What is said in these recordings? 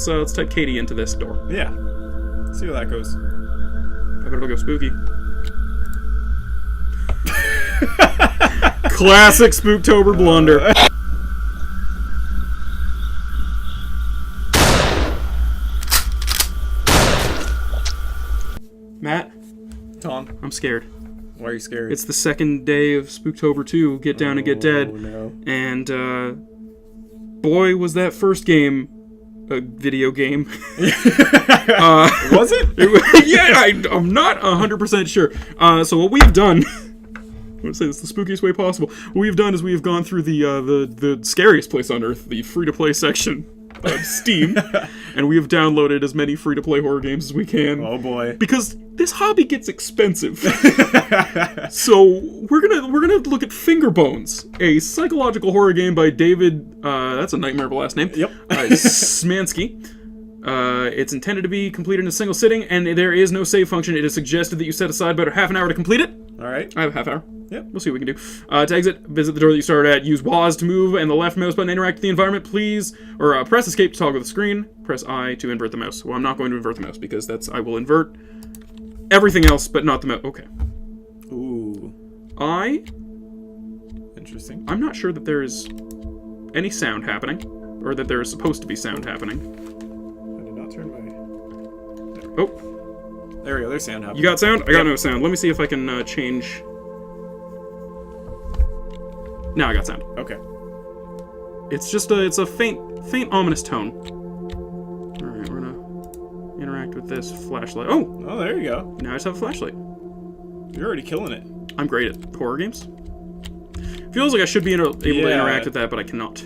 let's type Katie into this door. Yeah. See how that goes. I bet it'll go spooky. Classic Spooktober blunder. Matt? Tom? I'm scared. Why are you scared? It's the second day of Spooktober II, Get Down and Get Dead. Oh, no. And, boy, was that first game a video game. Was it? Yeah, I'm not 100% sure. So what we've done... I'm going to say this the spookiest way possible. What we've done is we have gone through the scariest place on Earth, the free-to-play section of Steam, and we have downloaded as many free-to-play horror games as we can. Oh boy! Because this hobby gets expensive. So we're gonna look at Fingerbones, a psychological horror game by David. That's a nightmare of a last name. Yep. Smansky. It's intended to be completed in a single sitting, and there is no save function. It is suggested that you set aside about half an hour to complete it. All right. I have a half hour. Yep. We'll see what we can do. To exit, visit the door that you started at. Use WASD to move, and the left mouse button to interact with the environment. Please, or press escape to toggle the screen. Press I to invert the mouse. Well, I'm not going to invert the mouse because I will invert everything else, but not the mouse. Okay. Ooh. Interesting. I'm not sure that there is any sound happening, or that there is supposed to be sound happening. I did not turn my... Oh. There we go. There's sound happening. You got sound? I got no sound. Let me see if I can change... Now I got sound. Okay. It's just it's a faint, ominous tone. Alright, we're gonna interact with this flashlight. Oh! Oh, there you go. Now I just have a flashlight. You're already killing it. I'm great at horror games. Feels like I should be able to interact with that, but I cannot.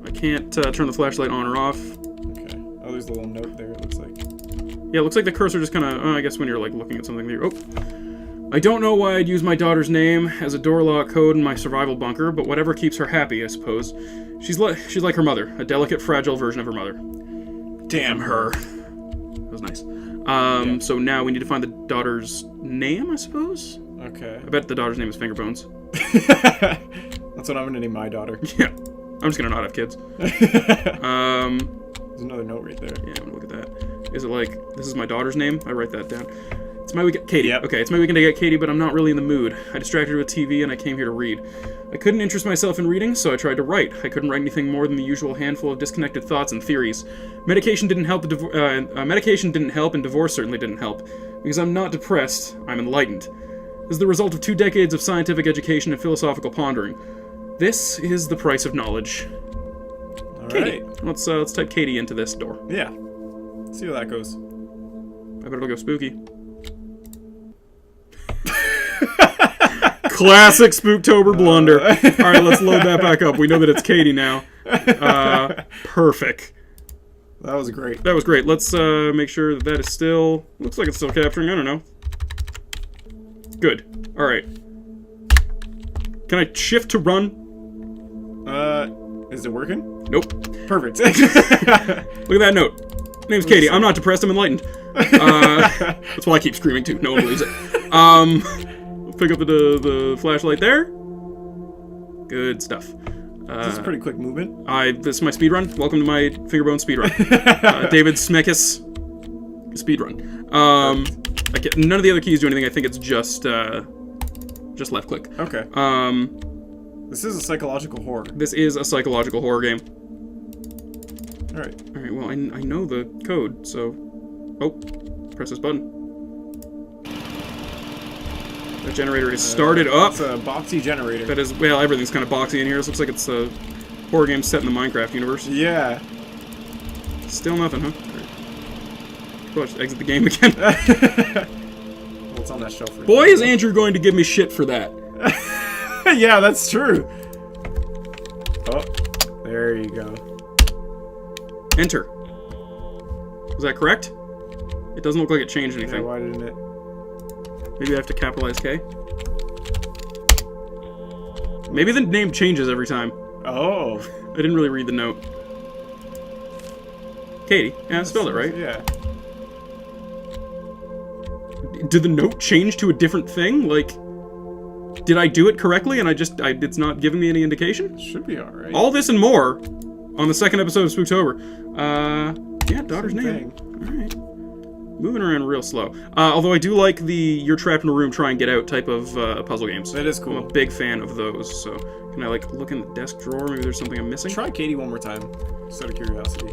I can't turn the flashlight on or off. Okay. Oh, there's a little note there, it looks like. Yeah, it looks like the cursor just kind of... I guess when you're, like, looking at something there... Oh! I don't know why I'd use my daughter's name as a door lock code in my survival bunker, but whatever keeps her happy, I suppose. She's like her mother, a delicate, fragile version of her mother. Damn her. That was nice. Yeah. So now we need to find the daughter's name, I suppose? Okay. I bet the daughter's name is Fingerbones. That's what I'm gonna name my daughter. Yeah. I'm just gonna not have kids. There's another note right there. Yeah, I'm gonna look at that. Is it like, this is my daughter's name? I write that down. It's my weekend, Katie. Yep. Okay, it's my weekend to get Katie, but I'm not really in the mood. I distracted her with TV, and I came here to read. I couldn't interest myself in reading, so I tried to write. I couldn't write anything more than the usual handful of disconnected thoughts and theories. Medication didn't help. Medication didn't help, and divorce certainly didn't help. Because I'm not depressed. I'm enlightened. This is the result of 2 decades of scientific education and philosophical pondering. This is the price of knowledge. All Katie. right. Let's type Katie into this door. Yeah. See how that goes. I bet it'll go spooky. Classic Spooktober blunder. Alright, let's load that back up. We know that it's Katie now. Perfect. That was great. That was great. Let's make sure that is still... Looks like it's still capturing. I don't know. Good. Alright. Can I shift to run? Is it working? Nope. Perfect. Look at that note. Name's Katie. I'm not depressed. I'm enlightened. That's why I keep screaming too. No one believes it. Pick up the flashlight there. Good stuff. This is pretty quick movement. This is my speedrun. Welcome to my Fingerbones speedrun. David Smekis speedrun. None of the other keys do anything. I think it's just left click. Okay. This is a psychological horror. This is a psychological horror game. All right. All right. Well, I know the code, so. Oh, press this button. The generator is started up. It's a boxy generator. That is, well, everything's kind of boxy in here. This looks like it's a horror game set in the Minecraft universe. Yeah. Still nothing, huh? Probably just exit the game again. Well, it's on that shelf. Right Boy, is Andrew going to give me shit for that. Yeah, that's true. Oh, there you go. Enter. Was that correct? It doesn't look like it changed anything. Yeah, why didn't it? Maybe I have to capitalize K. Maybe the name changes every time. Oh. I didn't really read the note. Katie. Yeah, I spelled it right. Yeah. Did the note change to a different thing? Like, did I do it correctly and it's not giving me any indication? Should be alright. All this and more on the second episode of Spooktober. Yeah, daughter's Same name. thing. All right. Moving around real slow. Although I do like the you're trapped in a room, try and get out type of puzzle games. That is cool. I'm a big fan of those. So can I like look in the desk drawer? Maybe there's something I'm missing. Try Katie one more time, just out of curiosity.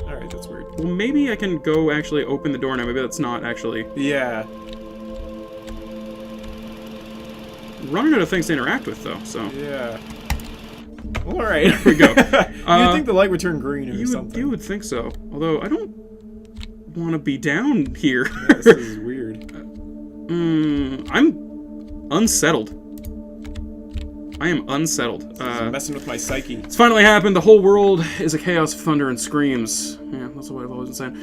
All right, that's weird. Well, maybe I can go actually open the door now. Maybe that's not actually Yeah. running out of things to interact with though. So Yeah. Well, all right. There we go. You'd think the light would turn green or something. You would think so. Although I don't want to be down here. Yeah, this is weird. I'm unsettled. I am unsettled. This is messing with my psyche. It's finally happened. The whole world is a chaos of thunder and screams. Yeah, that's what I've always been saying.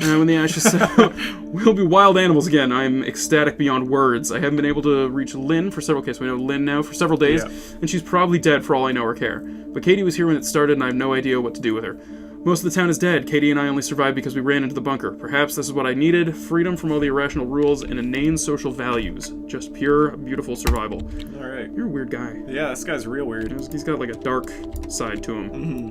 When the ashes settle, we'll be wild animals again. I'm ecstatic beyond words. I haven't been able to reach Lynn for several cases. We know Lynn now for several days, and she's probably dead for all I know or care. But Katie was here when it started, and I have no idea what to do with her. Most of the town is dead. Katie and I only survived because we ran into the bunker. Perhaps this is what I needed. Freedom from all the irrational rules and inane social values. Just pure, beautiful survival. Alright. You're a weird guy. Yeah, this guy's real weird. He's got like a dark side to him. Mm-hmm.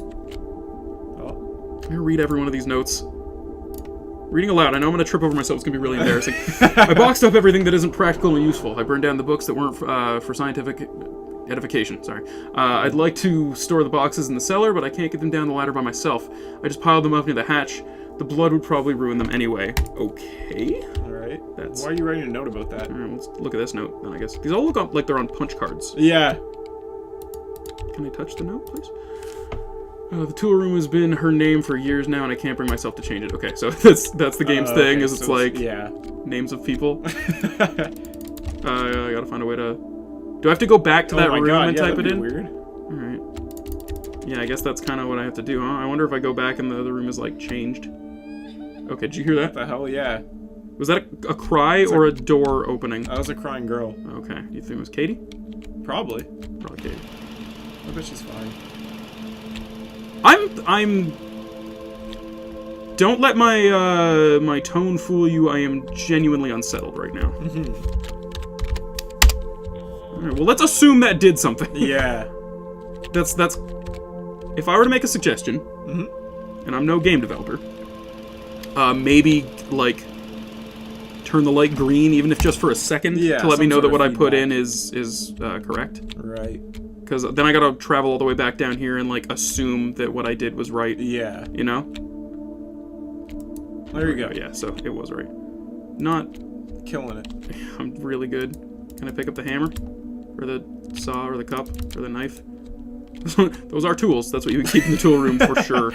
Oh. I'm gonna read every one of these notes. Reading aloud. I know I'm gonna trip over myself. It's gonna be really embarrassing. I boxed up everything that isn't practical and useful. I burned down the books that weren't for scientific edification. Sorry. I'd like to store the boxes in the cellar, but I can't get them down the ladder by myself. I just piled them up near the hatch. The blood would probably ruin them anyway. Okay. Alright. That's... Why are you writing a note about that? Alright, let's look at this note then, I guess. These all look like they're on punch cards. Yeah. Can I touch the note, please? The tool room has been her name for years now, and I can't bring myself to change it. Okay, so that's the game's thing, okay, is it's like yeah. names of people. I gotta find a way to... Do I have to go back to that room and type it in? Weird. Alright. Yeah, I guess that's kind of what I have to do, huh? I wonder if I go back and the other room is, like, changed. Okay, did you hear that? What the hell, yeah. Was that a cry or a door opening? That was a crying girl. Okay, you think it was Katie? Probably. Probably Katie. I bet she's fine. I'm... Don't let my, my tone fool you. I am genuinely unsettled right now. Alright, well, let's assume that did something. Yeah. That's... If I were to make a suggestion, and I'm no game developer, maybe, like, turn the light green, even if just for a second, to let me know that what I put in is correct. Right. Because then I gotta travel all the way back down here and, like, assume that what I did was right. Yeah. You know? There you go. Yeah, so it was right. Not... Killing it. I'm really good. Can I pick up the hammer? Or the saw, or the cup, or the knife? Those are tools. That's what you would keep in the tool room for sure.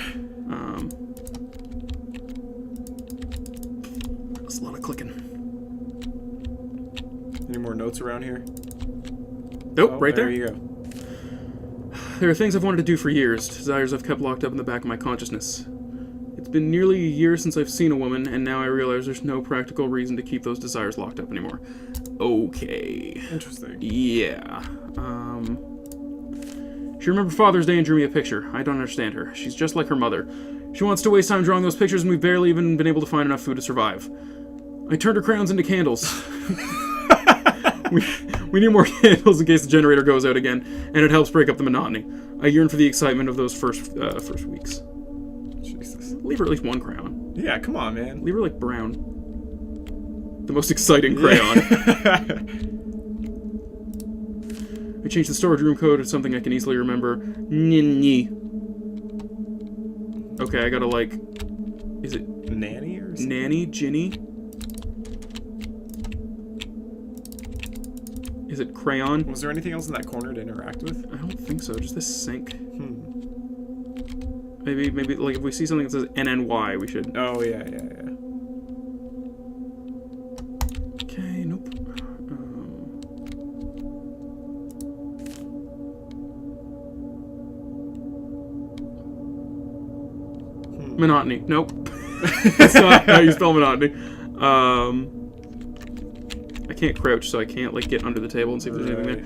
That's a lot of clicking. Any more notes around here? Nope, Oh, right there. There you go. There are things I've wanted to do for years, desires I've kept locked up in the back of my consciousness. It's been nearly a year since I've seen a woman, and now I realize there's no practical reason to keep those desires locked up anymore. Okay. Interesting. Yeah. She remembered Father's Day and drew me a picture. I don't understand her. She's just like her mother. She wants to waste time drawing those pictures, and we've barely even been able to find enough food to survive. I turned her crayons into candles. We need more candles in case the generator goes out again, and it helps break up the monotony. I yearn for the excitement of those first weeks. Jesus. Leave her at least one crayon. Yeah, come on, man. Leave her like brown. The most exciting crayon. I changed the storage room code to something I can easily remember. Ninny. Okay, I gotta like... Is it... Nanny or something? Nanny? Ginny? Is it crayon? Was there anything else in that corner to interact with? I don't think so. Just this sink. Maybe like if we see something that says NNY, we should... Oh, yeah. Okay, nope. Monotony. Nope. That's not how you spell monotony. I can't crouch, so I can't like get under the table and see if there's anything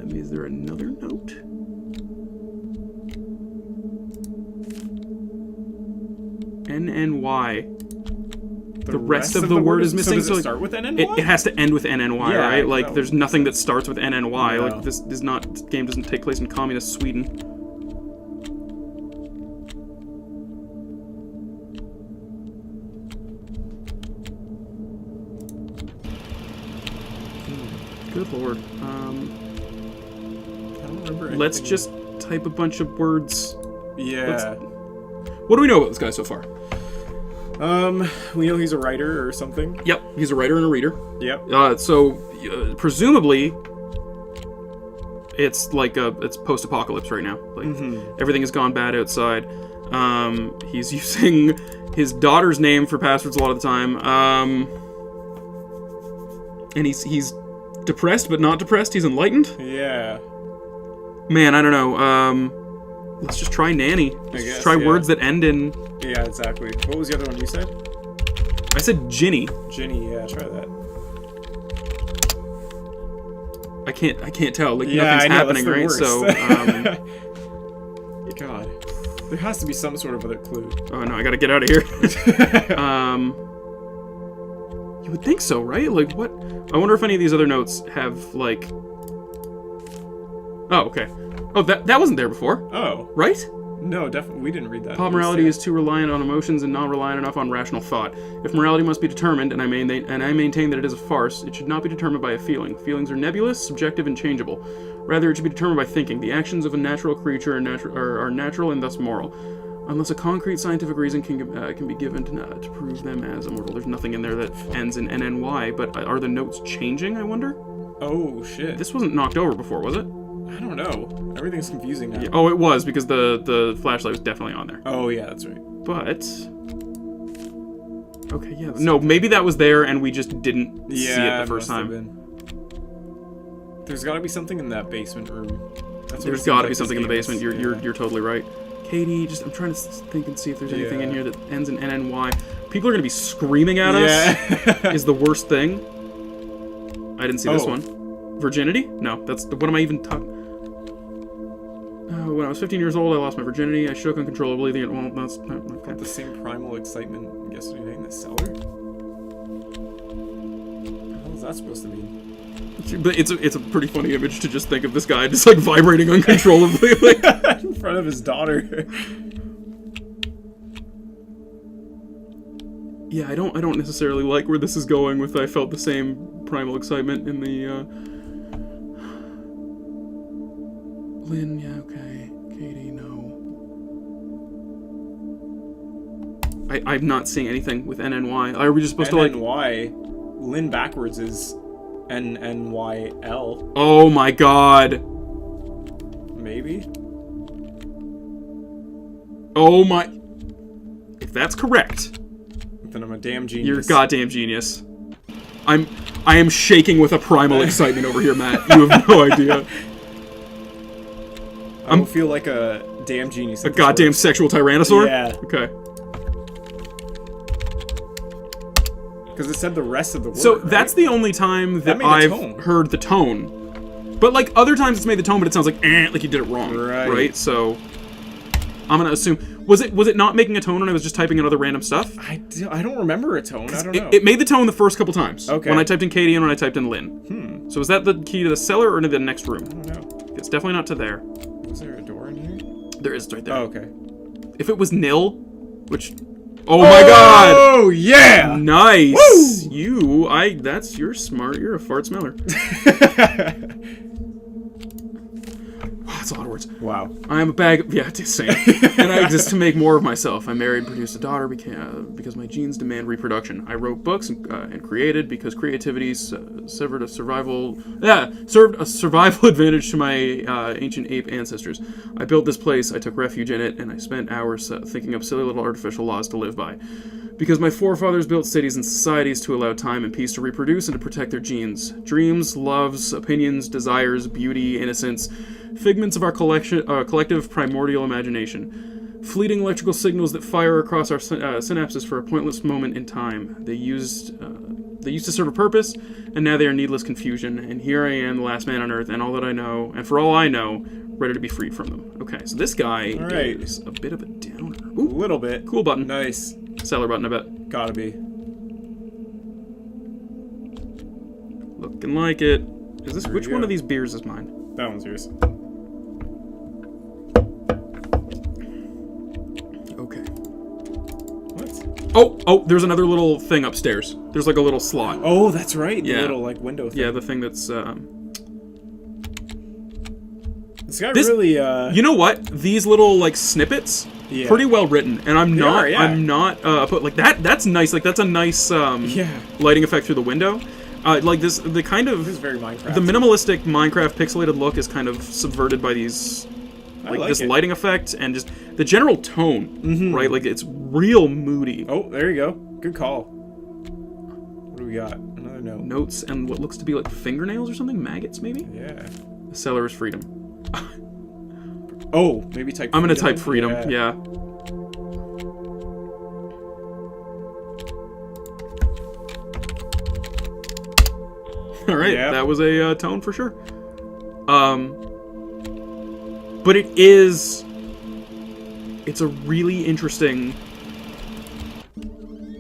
there. Is there another note? NNY. The rest of the word is missing. So does it start with NNY? It has to end with NNY, Yeah, right? Like, no. there's nothing that starts with NNY. No. Like, this game doesn't take place in communist Sweden. Good lord. I don't remember anything. Let's just type a bunch of words. Yeah. What do we know about this guy so far? We know he's a writer or something. Yep, he's a writer and a reader. Yep. Presumably, it's like it's post-apocalypse right now. Like everything has gone bad outside. He's using his daughter's name for passwords a lot of the time. And he's depressed but not depressed. He's enlightened. Yeah. Man, I don't know. Let's just try nanny. Let's just try words that end in. Yeah, exactly. What was the other one you said? I said Ginny. Ginny, yeah, try that. I can't tell. Like, Yeah, nothing's I know, happening, right? that's So, the worst. God. There has to be some sort of other clue. oh no, I gotta get out of here. You would think so, right? Like, what? I wonder if any of these other notes have, like... Oh, okay. Oh, that wasn't there before, Oh. right? No, definitely. We didn't read that. Pop morality is too reliant on emotions and not reliant enough on rational thought. If morality must be determined, and I maintain that it is a farce, it should not be determined by a feeling. Feelings are nebulous, subjective, and changeable. Rather, it should be determined by thinking. The actions of a natural creature are natural and thus moral, unless a concrete scientific reason can be given to prove them as immortal. There's nothing in there that ends in NNY, but are the notes changing, I wonder? Oh, shit. This wasn't knocked over before, was it? I don't know. Everything's confusing now. Yeah, oh, it was, because the flashlight was definitely on there. Oh, yeah, that's right. But... Okay, yeah. No, maybe that was there and we just didn't see it the first time. There's gotta be something in that basement room. There's gotta be something in the basement. You're totally right. Katie, I'm trying to think and see if there's anything in here that ends in NNY. People are gonna be screaming at us. Is the worst thing. I didn't see this one. Virginity? No, what am I even talking? When I was 15 years old, I lost my virginity. I shook uncontrollably. Well, that's okay. The same primal excitement yesterday night in the cellar? What the hell is that supposed to mean? But it's a pretty funny image to just think of this guy just like vibrating uncontrollably, like in front of his daughter. Yeah, I don't necessarily like where this is going with I felt the same primal excitement in the Lynn, yeah, okay. Katie, no. I'm not seeing anything with NNY. Are we just supposed to like... NNY. Lynn backwards is NNYL. Oh my god. Maybe? Oh my... If that's correct... Then I'm a damn genius. You're a goddamn genius. I am shaking with a primal excitement over here, Matt. You have no idea. I don't feel like a damn genius. A goddamn sexual tyrannosaur? Yeah. Okay. Because it said the rest of the word, So right? that's the only time that I've heard the tone. But like other times it's made the tone, but it sounds like like you did it wrong. Right? So I'm gonna assume was it not making a tone when I was just typing in other random stuff? I don't remember a tone. I don't know. It made the tone the first couple times. Okay. When I typed in Katie and when I typed in Lynn. So is that the key to the cellar or to the next room? I don't know. It's definitely not to there. Was there a door in here? There is right there. Oh, okay. If it was nil, which... Oh my god! Oh, yeah! Nice! Woo! You're smart. You're a fart smeller. Wow, that's a lot of words. Wow. I am a bag of... Yeah, same. And I exist to make more of myself. I married and produced a daughter because my genes demand reproduction. I wrote books and created because creativity served a survival advantage to my ancient ape ancestors. I built this place, I took refuge in it, and I spent hours thinking up silly little artificial laws to live by. Because my forefathers built cities and societies to allow time and peace to reproduce and to protect their genes. Dreams, loves, opinions, desires, beauty, innocence, figments of our collective primordial imagination. Fleeting electrical signals that fire across our synapses for a pointless moment in time. They used to serve a purpose, and now they are needless confusion. And here I am, the last man on earth, and all that I know, and for all I know, ready to be freed from them. Okay, so this guy is a bit of a downer. Ooh, a little bit. Cool button. Nice. Seller button, I bet. Gotta be. Looking like it. Is this... Which one go. of these beers is mine? That one's yours. Okay. What? Oh, there's another little thing upstairs. There's like a little slot. Oh, that's right. The Yeah. little, like, window thing. Yeah, the thing that's... This guy really, You know what? These little, like, snippets... Yeah. Pretty well written, and I'm not. yeah. I'm not. Put like that. That's nice. Like that's a nice Yeah. lighting effect through the window. Like this, the kind of This is very Minecraft. the minimalistic Minecraft pixelated look is kind of subverted by these, like this it. lighting effect and just the general tone, right? Like it's real moody. Oh, there you go. Good call. What do we got? Another note. Notes and what looks to be like fingernails or something, maggots maybe. Yeah. The cellar is freedom. Oh, maybe type. I'm gonna type freedom. Yeah. All right, Yep. that was a tone for sure. But it is. It's a really interesting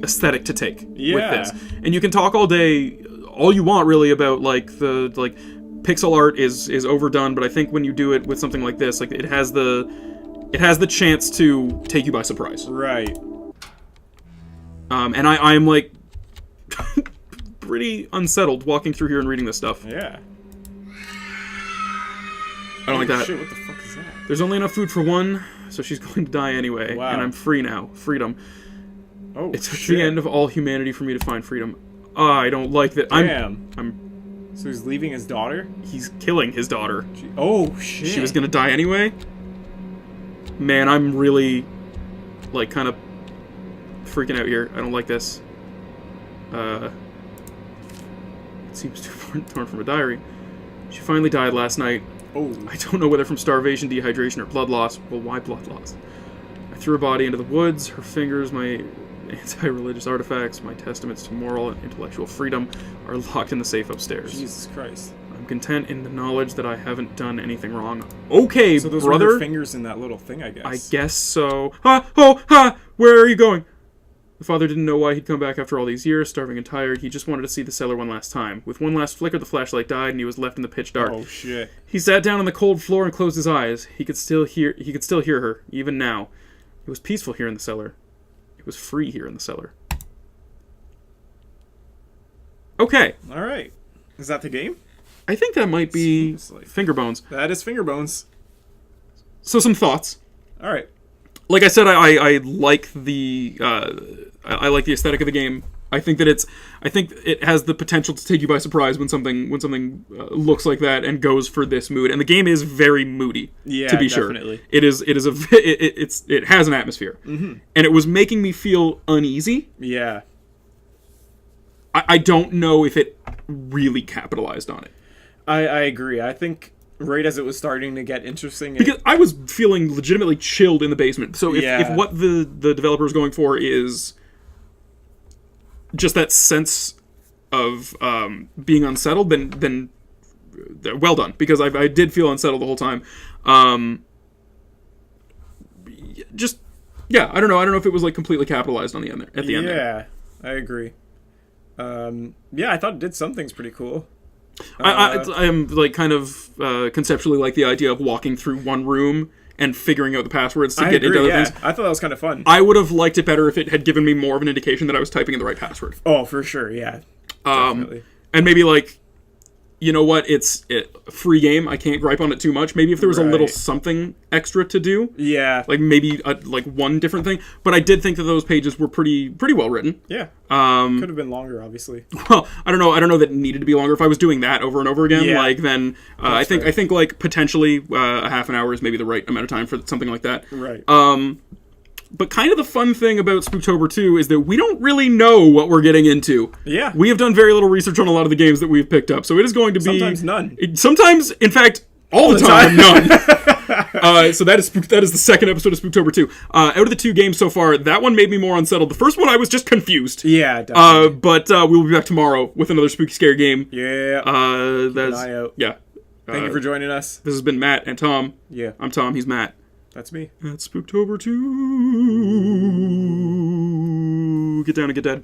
aesthetic to take with Yeah. this, and you can talk all day, all you want really about like the pixel art is overdone, but I think when you do it with something like this, like it has the chance to take you by surprise. Right. And I'm like pretty unsettled walking through here and reading this stuff. Yeah. I don't like that. Shit, what the fuck is that? There's only enough food for one, so she's going to die anyway. Wow. And I'm free now. Freedom. Oh, It took shit. the end of all humanity for me to find freedom. I don't like that. Damn. I'm. So he's leaving his daughter? He's killing his daughter. Oh, shit. She was gonna die anyway. Man, I'm really, like, kind of freaking out here. I don't like this. It seems too torn from a diary. She finally died last night. Oh. I don't know whether from starvation, dehydration, or blood loss. Well, why blood loss? I threw her body into the woods. Her fingers, my anti-religious artifacts, my testaments to moral and intellectual freedom are locked in the safe upstairs. Jesus Christ. I'm content in the knowledge that I haven't done anything wrong. Okay, So those brother. were her fingers in that little thing, I guess. I guess so. Ha! Oh! Ha! Where are you going? The father didn't know why he'd come back after all these years, starving and tired. He just wanted to see the cellar one last time. With one last flicker, the flashlight died, and he was left in the pitch dark. Oh, shit. He sat down on the cold floor and closed his eyes. He could still hear her, even now. It was peaceful here in the cellar. It was free here in the cellar. Okay. Alright. Is that the game? I think that might be Seems like- Fingerbones. That is Fingerbones. So some thoughts. Alright. Like I said, I like the I like the aesthetic of the game. I think it has the potential to take you by surprise when something looks like that and goes for this mood. And the game is very moody. Yeah, to be definitely. sure, it has an atmosphere, and it was making me feel uneasy. Yeah. I don't know if it really capitalized on it. I agree. I think right as it was starting to get interesting... Because I was feeling legitimately chilled in the basement. So if what the developer is going for is just that sense of being unsettled, then well done. Because I did feel unsettled the whole time. I don't know. I don't know if it was like completely capitalized on the end there, at the end there. Yeah, I agree. I thought it did some things pretty cool. I am like kind of conceptually like the idea of walking through one room and figuring out the passwords to get into other things. I thought that was kind of fun. I would have liked it better if it had given me more of an indication that I was typing in the right password. Oh, for sure, yeah. Definitely. And maybe like, you know what, it's a free game. I can't gripe on it too much. Maybe if there was a little something extra to do. Yeah. Like maybe like one different thing. But I did think that those pages were pretty well written. Yeah. Could have been longer, obviously. Well, I don't know that it needed to be longer. If I was doing that over and over again, like then I think like potentially a half an hour is maybe the right amount of time for something like that. Right. But kind of the fun thing about Spooktober II is that we don't really know what we're getting into. Yeah. We have done very little research on a lot of the games that we've picked up, so it is going to be... Sometimes none. Sometimes, in fact, all the time, none. So that is the second episode of Spooktober II. Out of the two games so far, that one made me more unsettled. The first one, I was just confused. Yeah, definitely. But we'll be back tomorrow with another spooky scary game. Yeah. Keep an eye out. Yeah. Thank you for joining us. This has been Matt and Tom. Yeah. I'm Tom, he's Matt. That's me. That's Spooktober 2. Get down and get dead.